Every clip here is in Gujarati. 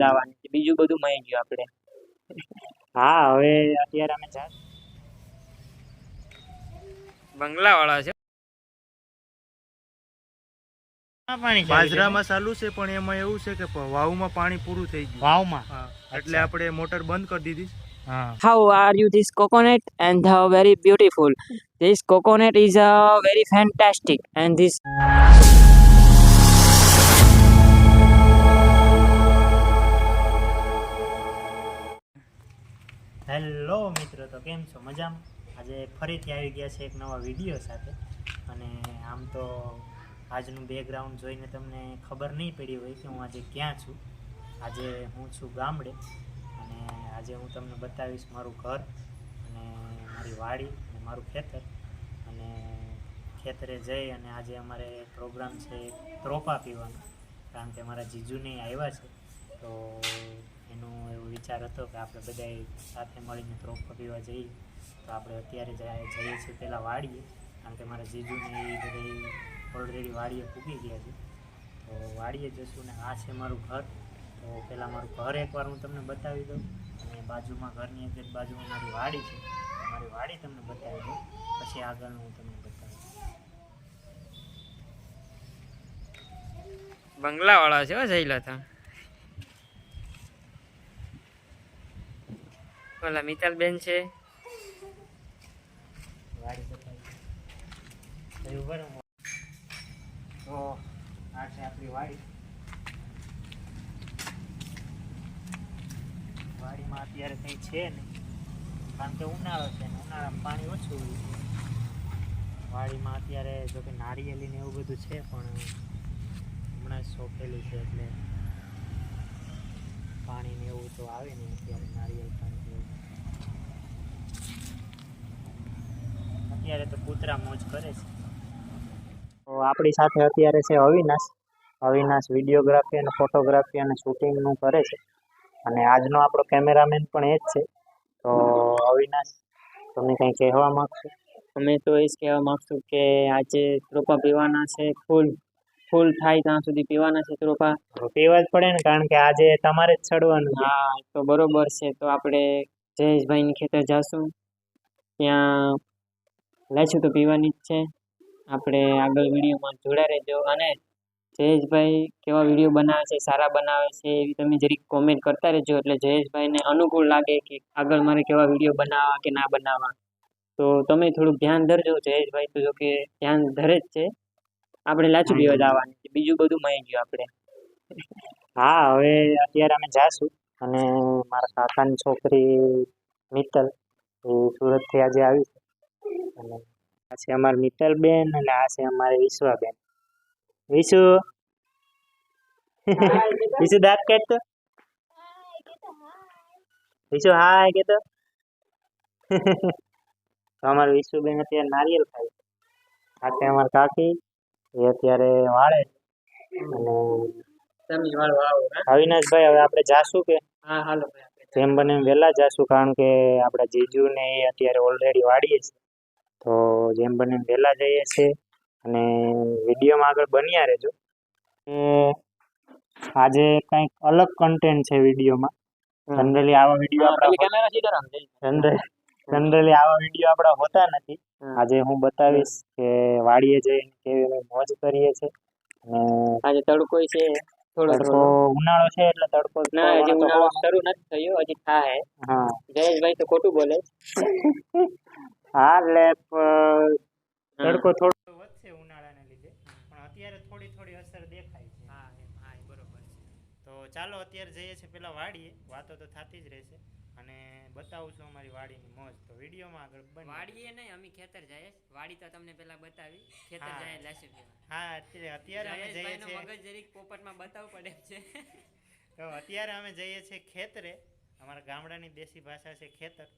લાવવાની છે, બીજું બધું મળી ગયું આપણે. હા હવે અત્યારે અમે બંગલા વાળા છે. બાજરામાં ચાલુ છે પણ એમાં એવું છે કે વાવમાં પાણી પૂરું થઈ ગયું. વાવમાં એટલે આપણે મોટર બંધ કરી દીધી. How are you this coconut and very beautiful. This coconut is very fantastic and this hello મિત્રો, તો કેમ છો? મજામાં? આજે ફરીથી આવી ગયા છે એક નવા વિડીયો સાથે. અને આમ તો આજનું બેકગ્રાઉન્ડ જોઈને તમને ખબર નહીં પડી હોય કે હું આજે ક્યાં છું. આજે હું છું ગામડે અને આજે હું તમને બતાવીશ મારું ઘર અને મારી વાડી અને મારું ખેતર. અને ખેતરે જઈ અને આજે અમારે પ્રોગ્રામ છે ત્રોપા પીવાનો, કારણ કે મારા જીજુને આવ્યા છે. તો એનો એવો વિચાર હતો કે આપણે બધાએ સાથે મળીને ત્રોપા પીવા જઈએ. તો આપણે અત્યારે જઈએ છીએ પહેલાં વાડીએ, કારણ કે મારા જીજુને એ બધી ઓલરેડી વાડીએ પૂગી ગયા છે. તો વાડીએ જઈશું ને આ છે મારું ઘર. તો પહેલાં મારું ઘર એકવાર હું તમને બતાવી દઉં અને બાજુમાં ઘરની અંદર બાજુમાં મારી વાડી છે, મારી વાડી તમને બતાવી દઉં, પછી આગળનું હું તમને બતાવી દઉં. બંગલાવાળા છે જઈલા હતા. ઓલા મિતાલબેન છે. વાડી બતાવી તો આ છે આપણી વાડી. વાડીમાં અત્યારે કંઈ છે નહીં, કારણ કે ઉનાળો છે ને ઉનાળામાં પાણી ઓછું હોય છે. વાડીમાં અત્યારે જો કે નારિયેલી ને એવું બધું છે, પણ હમણાં જ સોંપેલું છે એટલે પાણી ને એવું તો આવે નહીં અત્યારે. નારિયેળ પાણી જેવું અત્યારે તો કૂતરા મોજ કરે છે. તો આપણી સાથે અત્યારે છે અવિનાશ વિડીયોગ્રાફી અને ફોટોગ્રાફી અને શૂટિંગનું કરે છે. અને આજનો આપણો કેમેરામેન પણ એ જ છે. તો અવિનાશ, તમે કંઈ કહેવા માગશો? અમે તો એ જ કહેવા માગશું કે આજે ત્રોપા પીવાના છે. ફૂલ થાય ત્યાં સુધી પીવાના છે ત્રોપા. પીવા જ પડે ને, કારણ કે આજે તમારે જ ચડવાનું. હા તો બરોબર છે. તો આપણે જયેશભાઈની ખેતર જાશું, ત્યાં લાઈશું તો પીવાની જ છે. આપણે આગળ વિડીયોમાં જોડા રહેજો. અને જયેશભાઈ કેવા વિડીયો બનાવે છે, સારા બનાવે છે એવી તમે જરીક કોમેન્ટ કરતા રહેજો, એટલે જયેશભાઈને અનુકૂળ લાગે કે આગળ મારે કેવા વિડીયો બનાવવા કે ના બનાવવા. તો તમે થોડુંક ધ્યાન ધરજો. જયેશભાઈ તો જો કે ધ્યાન ધરે જ છે. આપણે લાચું પીવા જવાનું છે, બીજું બધું મળી ગયું આપણે. હા હવે અત્યારે અમે જાશું અને મારા કાકાની છોકરી મિત્તલ એ સુરતથી આજે આવી છે. અને આ છે અમારી મિત્તલબેન અને આ છે અમારે વિશ્વાબેન. વિશુ વિશુ દાંત કાઢતો. વિશુ હાય કેતો. અમારે વિશુબેન અત્યારે નારિયેલ ખાય. આ છે અમારા કાકી, એ અત્યારે વાળે. અને અવિનાશભાઈ હવે આપણે જાશું કે? હા હાલો જેમ બને એમ વહેલા જાશું, કારણ કે આપણા જીજુ ને એ અત્યારે ઓલરેડી વાળીએ છે. તો જેમ બને એમ વહેલા જઈએ છે. અને વિડીયોમાં આગળ બન્યા રહેજો. આજે કંઈક અલગ કન્ટેન્ટ છે વિડીયોમાં. જનરલી આવા વિડીયો આપણા હોતા નથી. આજે હું બતાવીશ કે વાડીએ જઈને કેવી અમે મોજ કરીએ છીએ. અને આજે તડકો છે, થોડો ઉનાળો છે એટલે તડકો ના, હજી ઉનાળો શરૂ નથી થયો, હજી થાય. હા જયેશભાઈ તો ખોટું બોલે. હા એટલે તડકો થોડો વધશે ઉનાળાને લીધે, પણ અત્યારે થોડી અસર દેખાય છે. હા બરોબર છે. તો ચાલો અત્યારે જઈએ છીએ પેલા વાડીએ. વાતો તો થતી જ રહેશે અને બતાવું છું અમારી વાડીની મોજ. તો વિડીયોમાં આગળ વાડીએ નહીં, અમે ખેતર જઈએ. વાડી તો તમને પેલા બતાવી, ખેતર જાય લાસી પીવા. હા અત્યારે અમે જઈએ છીએ, મગજ જરીક પોપટમાં બતાવવું પડે છે. તો અત્યારે અમે જઈએ છીએ ખેતરે. અમારા ગામડાની દેશી ભાષા છે ખેતર.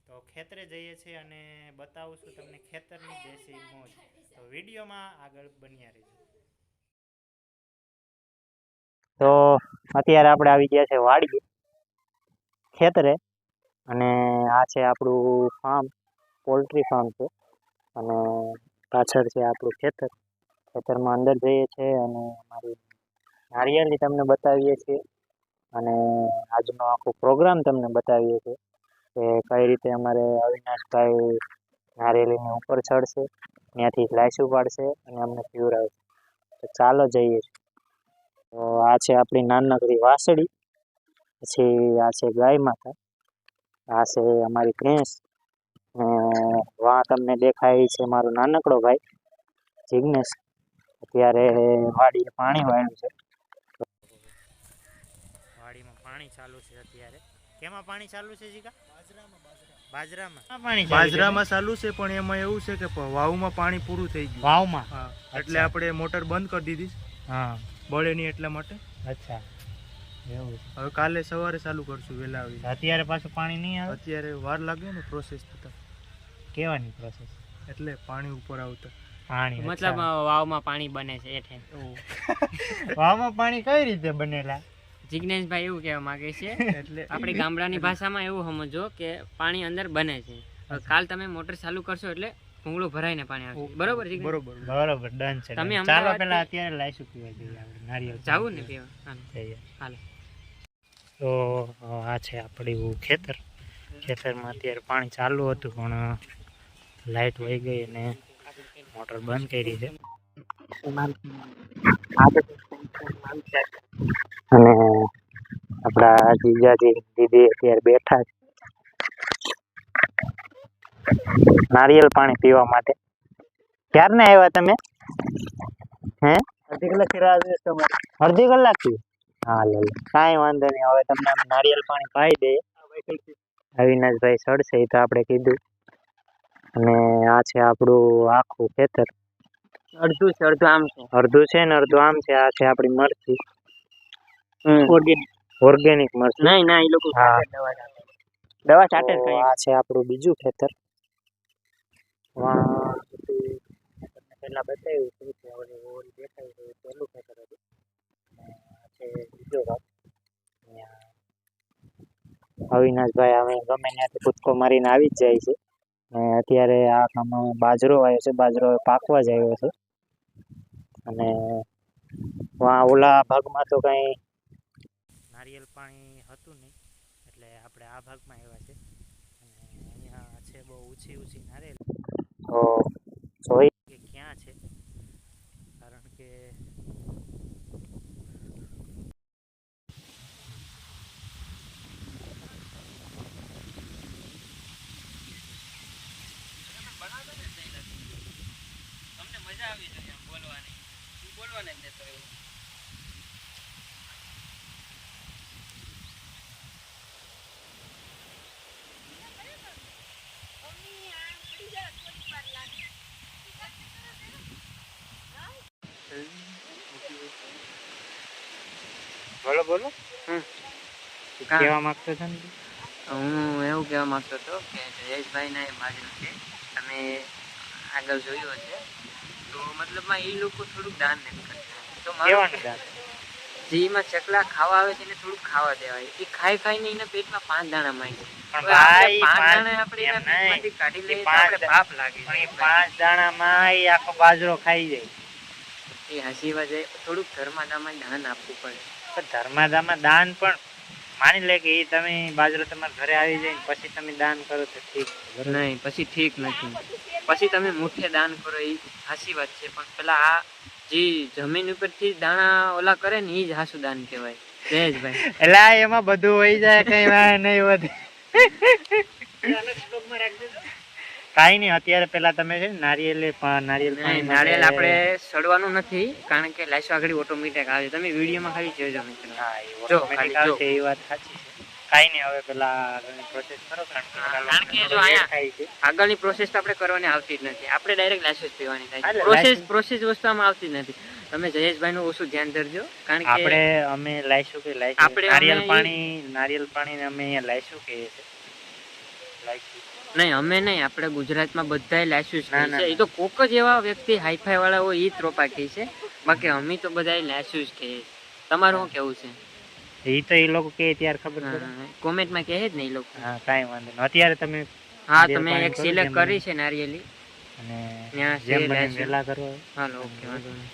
તો ખેતરે જઈએ છીએ અને બતાવું છું તમને ખેતરની દેશી મોજ. તો વિડીયોમાં આગળ બન્યા રહેજો. તો અત્યારે આપણે આવી ગયા છે વાડીએ, ખેતરે. અને આ છે આપણું ફાર્મ, પોલ્ટ્રી ફાર્મ છે. અને પાછળ છે આપણું ખેતર. ખેતરમાં અંદર જઈએ છીએ અને અમારી નારિયેળી તમને બતાવીએ છીએ. અને આજનો આખો પ્રોગ્રામ તમને બતાવીએ છીએ કે કઈ રીતે અમારે અવિનાશભાઈ નારિયેળીની ઉપર ચડશે, ત્યાંથી લાઈસું પાડશે અને અમને પીવડાવશે. તો ચાલો જઈએ. તો આ છે આપણી નાનકડી વાસળી, પછી આ છે ગાય માતા, આ છે અમારી ભેંસ, ને વાં તમને દેખાય છે મારો નાનકડો ભાઈ જિગ્નેશ. અત્યારે વાડીએ પાણી વાળ્યું છે. વાડીમાં પાણી ચાલુ છે અત્યારે. કેમાં પાણી ચાલુ છે જીગા? બાજરામાં. બાજરામાં ચાલુ છે, પણ એમાં એવું છે કે વાવમાં પાણી પૂરું થઈ ગયું. વાવમાં? હા, એટલે આપણે મોટર બંધ કરી દીધી. હા, બળે નહીં એટલા માટે. અચ્છા, એવું. હવે કાલે સવારે ચાલુ કરશું વહેલા આવી. અત્યારે પાછું પાણી નહીં આવે? અત્યારે વાર લાગે ને પ્રોસેસ થતા. કેવાની પ્રોસેસ? એટલે પાણી ઉપર આવતા. પાણી મતલબ વાવમાં પાણી બને છે એટલે. વાવમાં પાણી કઈ રીતે બનેલા? જિજ્ઞેશભાઈ એવું કહેવા માંગે છે એટલે આપણી ગામડાની ભાષામાં એવું સમજો કે પાણી અંદર બને છે. કાલ તમે મોટર ચાલુ કરશો એટલે ભૂંગળું ભરાઈને પાણી આવશે. બરોબર જિજ્ઞેશ? બરોબર. બરોબર, ડન છે. તમે ચાલો અમદાવાદથી- પેલા અત્યારે લાઈશું પીવા જઈએ આપણે નારિયેળ જાવું ને પીવા? હાલો. જઈએ. હાલો. તો આ છે આપણું ખેતર. ખેતરમાં અત્યારે પાણી ચાલુ હતું પણ લાઈટ વહી ગઈ અને મોટર બંધ કરી છે. અને આપણા જીજાજી દીદી અત્યારે બેઠા છે નારિયેળ પાણી પીવા માટે. ક્યારને આવ્યા તમે? હે? અડધી કલાકથી રાહ જોઈએ તમારે. અડધી કલાકથી? હા, લે કાંઈ વાંધો નહીં. હવે તમને અમે નારિયેળ પાણી પાઈ દઈએ. અવિનાશભાઈ ચડશે એ તો આપણે કીધું. અને આ છે આપણું આખું ખેતર. અડધું છે, અડધું આમ છે. અડધું છે ને અડધું આમ છે. આ છે આપણી મરચી, ઓર્ગેનિક. ઓર્ગેનિક મરચી. નહીં ના, એ લોકો હા. દવા છાંટે જ તો કઈ. આ છે આપણું બીજું ખેતર. વાં તમને પહેલા બતાવ્યું હતું કે ઓલી ઓરી દેખાય છે એ પહેલું ખેતર હતું. અને આ છે બીજો ભાગ. અહીંયા અવિનાશભાઈ અમે ગમે ત્યાંથી કૂદકો મારીને આવી જ જાય છે. અને અત્યારે આ કામમાં બાજરો આવ્યો છે. બાજરો હવે પાકવા જ આવ્યો છે. અને ઓલા ભાગમાં તો કંઈ નારિયેળ પાણી હતું નહીં, એટલે આપણે આ ભાગમાં આવ્યા છે. અને અહીંયા છે બહુ ઊંચી ઊંચી નારિયેળ. તો જોઈ કે ક્યાં છે, કારણ કે તમને મજા આવી જોઈએ એમ બોલવાની. તું બોલવાને જ દેતો એવું. બોલો બોલો. કાં? કહેવા માંગતો છો ને? હું એવું કહેવા માંગતો હતો કે જયેશભાઈના એ બાજરો છે, તમે આગળ જોયું હશે તો મતલબમાં એ લોકો થોડુંક દાન નથી કરતા. તો કેવાનું દાન? જેમાં ચકલા ખાવા આવે છે એને થોડુંક ખાવા દેવાય. એ ખાઈ ખાઈને એના પેટમાં 5 દાણા માય છે. પણ હવે આપણે ભાઈ, 5 દાણા આપણે એમ એના પેટમાંથી નહીં. કાઢી લઈએ એ તો પાંચ આપણે પાપ લાગે પણ એ છે. 5 દાણામાં એ આખો બાજરો ખાઈ જાય. એ હસી વાજે થોડુંક ધર્માદામાં દાન આપવું પડે. પણ ધર્માદામાં દાન પણ માની લે કે એ તમે બાજરો તમારા ઘરે આવી જાય ને પછી તમે દાન કરો તો ઠીક છે, બરાબર? નહીં, પછી ઠીક નથી. પછી તમે મુઠ્ઠે દાન કરો એ હાસી વાત છે, પણ પેલા આ જે જમીન ઉપરથી દાણા ઓલા કરે ને એ જ હાસું દાન કહેવાય. જયેશભાઈ એટલે આ એમાં બધું વહી જાય, કઈ વાંધો નહીં વધે. કાંઈ નહીં. અત્યારે પેલા તમે છે ને નારિયેળ નહીં, પાણી નાળિયેર આપણે સડવાનું નથી, કારણ કે લાઈસો આગળ ઓટોમેટિક આવે. તમે વિડીયોમાં ખાલી જોજો મિત્રો. હા, એ જો, automatic ખાલી જો. આવશે, એ વાત સાચી છે. કાંઈ નહીં. હવે પેલા આગળની પ્રોસેસ કરો, કારણ કે પેલા કારણ કે લોકોને જો થોડું અહીંયા લેટ થાય છે. આગળની પ્રોસેસ તો આપણે કરવાની આવતી જ નથી. આપણે ડાયરેક્ટ લાઈસો જ પીવાની થાય એટલે છે. license- પ્રોસેસ વસ્તુ આમાં આવતી જ નથી. તમે જયેશભાઈનું ઓછું ધ્યાન ધરજો, કારણ કે આપણે અમે લાઈશું કે લાઈશું આપણે નારિયેળ અમે પાણી ને અમે અહીંયા લાઈશું કે લાઈશું. નહીં, અમે નહીં, આપણે ગુજરાતમાં બધાય લાઈસુ જ ના, કહે ના, છે. એ તો કોક જ એવા વ્યક્તિ હાઈફાઈ વાળા હોય એ જ ત્રોપા કહે છે, બાકી અમે તો બધાય લાઈસુ જ કહીએ. તમારું શું કેવું છે? એ તો એ લોકો કે ત્યારે ખબર પડે. કોમેન્ટમાં કહે જ ને એ લોકો. હા, કાંઈ વાંધો નહીં. અત્યારે તમે હા, નારિયેળ તમે પાણી એક કરો, સિલેક્ટ જેમ કરી છે નારિયેલી. અને ત્યાં જેમ છે બને લાઈસુ. વહેલા કરો. હાલો, ઓકે, વાંધો નહીં.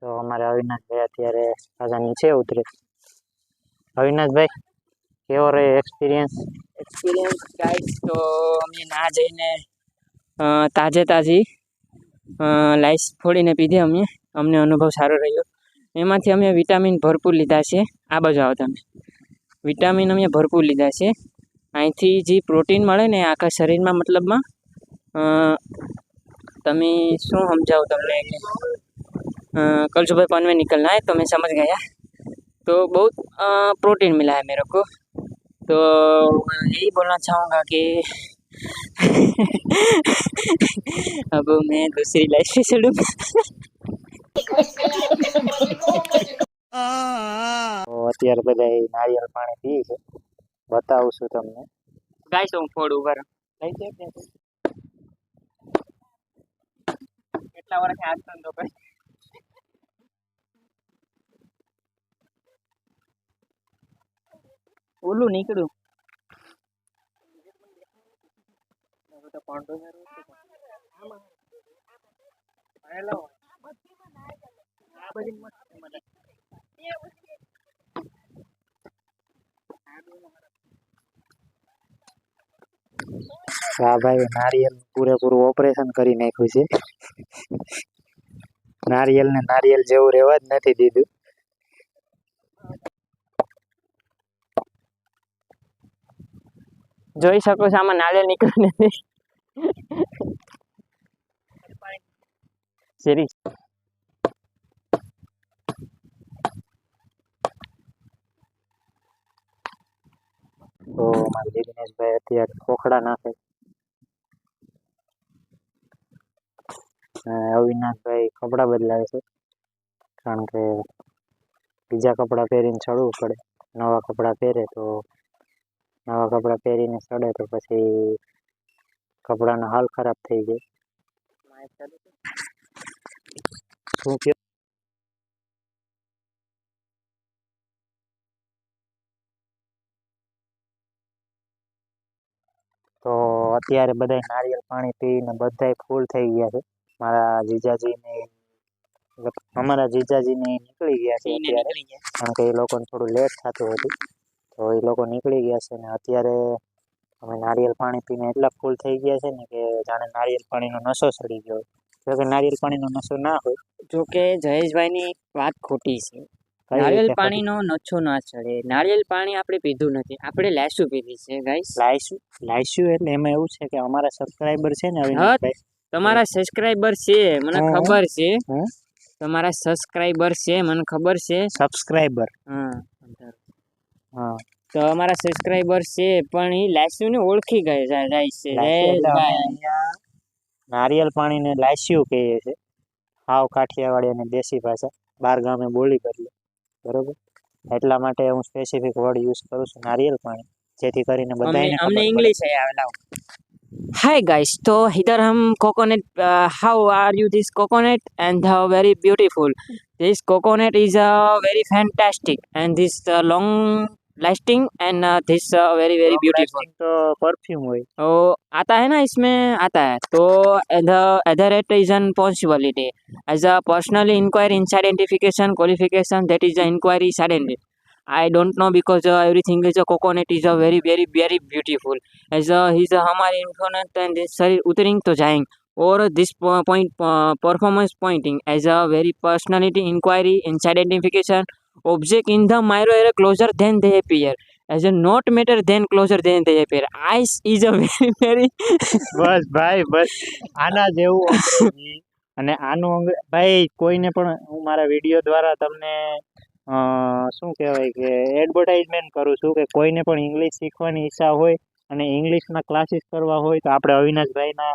તો અમારે અવિનાશભાઈ અત્યારે પાછા નીચે ઉતરે. અવિનાશભાઈ, કેવો રહ્યો એક્સપિરિયન્સ? ગાઈસ, તો અમે ના જઈને તાજી લાઈસ ફોડીને પીધી અમને અનુભવ સારો રહ્યો. એમાંથી અમે વિટામિન ભરપૂર લીધા છે. આ બાજુ આવો તમે. વિટામિન અમે ભરપૂર લીધા છે. અહીંથી જે પ્રોટીન મળે ને આખા શરીરમાં, મતલબમાં તમે શું સમજાવો તમને कल सुबह 5 में निकलना है तो मैं समझ गया. तो बहुत प्रोटीन मिला है मेरे को. तो यही बोलना चाहूँगा कि अब मैं दूसरी लाइफ से चलूँगा. તો અત્યારે બધા નારિયેળ પાણી પીએ છે. બતાવું છું તમને. ગાઈસ હું ફોડું ઉપર કેટલા વર્ષ હાથ ધંધો કરે. ઓલું નીકળ્યું. હા ભાઈ, નારિયેળ પૂરેપૂરું ઓપરેશન કરી નાખ્યું છે. નારિયેળ ને નારિયેળ જેવું રહેવા જ નથી દીધું. જોઈ શકો છો આમાં નાળિયેર નીકળ્યું નથી. શેરી તો મારા દિનેશભાઈ અત્યારે ખોખડા નાખે. અવિનાશભાઈ કપડાં બદલાવે છે, કારણ કે બીજા કપડાં પહેરીને ચડવું પડે. નવા કપડાં પહેરે તો નવા કપડાં પહેરીને ચડે તો પછી કપડાનો હાલ ખરાબ થઈ જાય. શું કહ્યું? તો અત્યારે બધા નારિયેળ પાણી પીને બધાય ફૂલ થઈ ગયા છે. મારા જીજાજીને અમારા જીજાજીને નીકળી ગયા છે અત્યારે, કારણ કે એ લોકોને થોડું લેટ થતું હતું. તો એ લોકો નીકળી ગયા છે ને અત્યારે અમે નારિયેળ પાણી પીને એટલા ફૂલ થઈ ગયા છે ને કે જાણે નારિયેળ પાણીનો નશો ચડી ગયો. જો કે નારિયેળ પાણીનો નશો ના હોય. જો કે જયેશભાઈની વાત ખોટી છે. કઈ નારિયેળ રીતે પાણીનો નશો ના ચડે. નારિયેળ પાણી આપણે પીધું નથી, આપણે લાયસુ પીધી છે ગાઈસ. લાઈશું એટલે એમાં એવું છે કે અમારા સબસ્ક્રાઇબર છે ને અવિનાશભાઈ, તમારા સબસ્ક્રાઇબર છે મને ખબર છે. હમ? તમારા સબસ્ક્રાઇબર છે મને ખબર છે. સબસ્ક્રાઇબર, હા, હા, તો અમારા સબસ્ક્રાઇબર છે પણ એ લાયસુ ને ઓળખી જાય છે. લાઈસ્યુ એટલે અમે અહીંયા નારિયેળ પાણીને લાઈસ્યુ કહીએ છીએ. હાવ કાઠિયાવાડી અને દેશી ભાષા, બાર ગામે બોલી કરીએ, બરોબર. એટલા માટે હું સ્પેસિફિક વર્ડ યુઝ કરું છું નારિયેળ પાણી, જેથી કરીને બધાને हमने ખબર इंग्लिश है लाओ. Hi guys, so here हम coconut. How are you? This coconut and very beautiful. This coconut is very fantastic and this long lasting and this very very beautiful. તો પરફ્યુમ હોય. तो आता है ना, इसमें आता है. तो other it is an possibility as a personal inquiry inside identification qualification, that is the inquiry suddenly. I don't know because everything is a coconut is a very very very beautiful as he's हमारे influence and शरीर उतरिंग तो जाएंगे. और this point performance pointing as a very personality inquiry inside identification object in the mirror are closer than they appear as a not matter than closer than they appear. Eyes is a very very બસ ભાઈ, બસ આના જેવું અંગ્રેજી અને આનું ભાઈ કોઈને પણ હું મારા વિડીયો દ્વારા તમને શું કહેવાય કે એડવર્ટાઇઝમેન્ટ કરું છું કે કોઈને પણ ઇંગ્લિશ શીખવાની ઈચ્છા હોય અને ઇંગ્લિશના ક્લાસીસ કરવા હોય તો આપણે અવિનાશભાઈના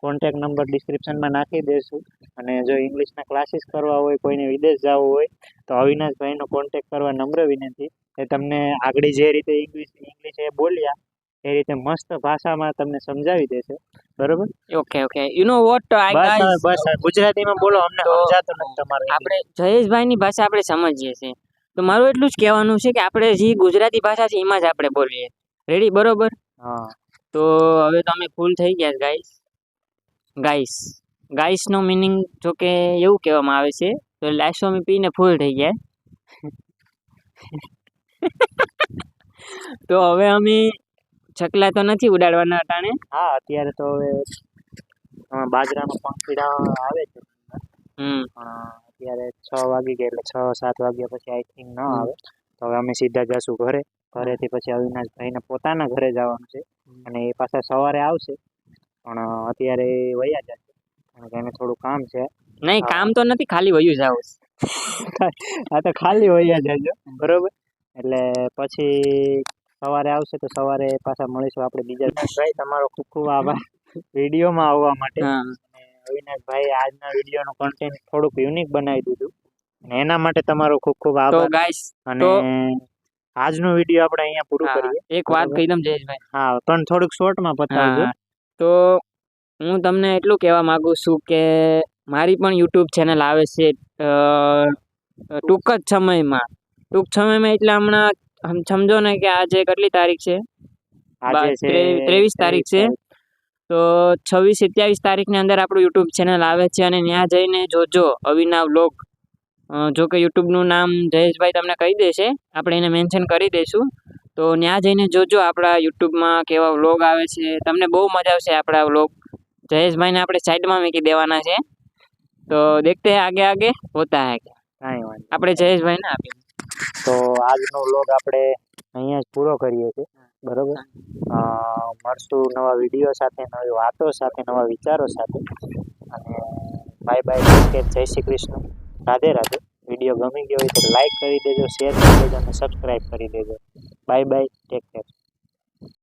કોન્ટેક્ટ નંબર ડિસ્ક્રિપ્શનમાં નાખી દઈશું. અને જો ઇંગ્લિશના ક્લાસીસ કરવા હોય, કોઈને વિદેશ જવું હોય તો અવિનાશભાઈનો કોન્ટેક્ટ કરવા નમ્ર વિનંતી. એ તમને આગળ જે રીતે ઇંગ્લિશ એ બોલ્યા એ રીતે મસ્ત ભાષામાં તમને સમજાવી દેશે, બરોબર. okay okay. You know what I guys, બસ ગુજરાતીમાં બોલો, અમને તો સમજાતું નથી તમારું. આપણે જયેશભાઈની ભાષા આપણે સમજીએ છીએ, તો મારું એટલું જ કહેવાનું છે કે આપણે જે ગુજરાતી ભાષા છે એમાં જ આપણે બોલીએ. રેડી? બરોબર. હા, તો હવે તો અમે ફૂલ થઈ ગયા ગાઈસ. ગાઈસનો મિનિંગ જો કે એવું કહેવામાં આવે છે, તો તો લાસ્ટ અમે પીને ફૂલ થઈ ગયા. તો હવે અમે ચકલા તો નથી ઉડાડવાના અટાણે. હા અત્યારે તો હવે બાજરાનો પંખીડા આવે છે હમ પણ અત્યારે 6 વાગી ગયા એટલે 6-7 વાગ્યા પછી આઈ થિંક ન આવે. તો હવે અમે સીધા જશું ઘરેથી પછી અવિનાશભાઈને પોતાના ઘરે જવાનું છે અને એ પાછા સવારે આવશે પણ અત્યારે એ વયા જશે કારણ કે એને થોડું કામ છે. નહીં, હા. કામ તો નથી, ખાલી વયું જાવ. આ તો ખાલી વયા જજો બરોબર એટલે પછી સવારે આવશે તો સવારે પાછા મળીશું આપણે બીજા. અવિનાશભાઈ તમારો ખૂબ ખૂબ આભાર વિડીયોમાં આવવા માટે. હા અને અવિનાશભાઈ આજના વિડીયોનું કન્ટેન્ટ થોડુંક યુનિક બનાવી દીધું અને એના માટે તમારો ખૂબ ખૂબ તો આભાર. ગાઈસ, અને આજનો વિડીયો આપણે અહીંયા પૂરું કરીએ. એક વાત બરોબર? કહી દઉં જયેશભાઈ. હા પણ થોડુંક શોર્ટમાં પતાવજો. હા, તો હું તમને એટલું કહેવા માંગુ છું કે મારી પણ યુટ્યુબ ચેનલ આવે છે ટૂંક જ સમયમાં. ટૂંક સમયમાં એટલે હમણાં સમજો ને કે આજે કેટલી તારીખ છે? આજે છે 23 તારીખ છે. તો 26-27 તારીખની અંદર આપણું યુટ્યુબ ચેનલ આવે છે અને ત્યાં જઈને જોજો અવિનાવ વ્લોગ. જો કે યુટ્યુબનું નામ જયેશભાઈ તમને કહી દેશે, આપણે એને મેન્શન કરી દઈશું. તો ત્યાં જઈને જોજો આપણા યુટ્યુબમાં કેવા વ્લોગ આવે છે. તમને બહુ મજા આવશે આપણા વ્લોગ. જયેશભાઈને આપણે સાઈડમાં મૂકી દેવાના છે. તો દેખતે હૈ આગે આગે હોતા હૈ. કાંઈ વાંધો નહીં. આપણે જયેશભાઈને આપીએ. તો આજનો વ્લોગ આપણે અહીંયા જ પૂરો કરીએ છીએ બરોબર. મળશું નવા વિડીયો સાથે, નવી વાતો સાથે, નવા વિચારો સાથે. અને બાય બાય, જય શ્રી કૃષ્ણ, રાધે રાધે. વિડીયો ગમી ગયો હોય તો લાઈક કરી દેજો, શેર કરી દેજો અને સબસ્ક્રાઈબ કરી દેજો. Bye bye, take care.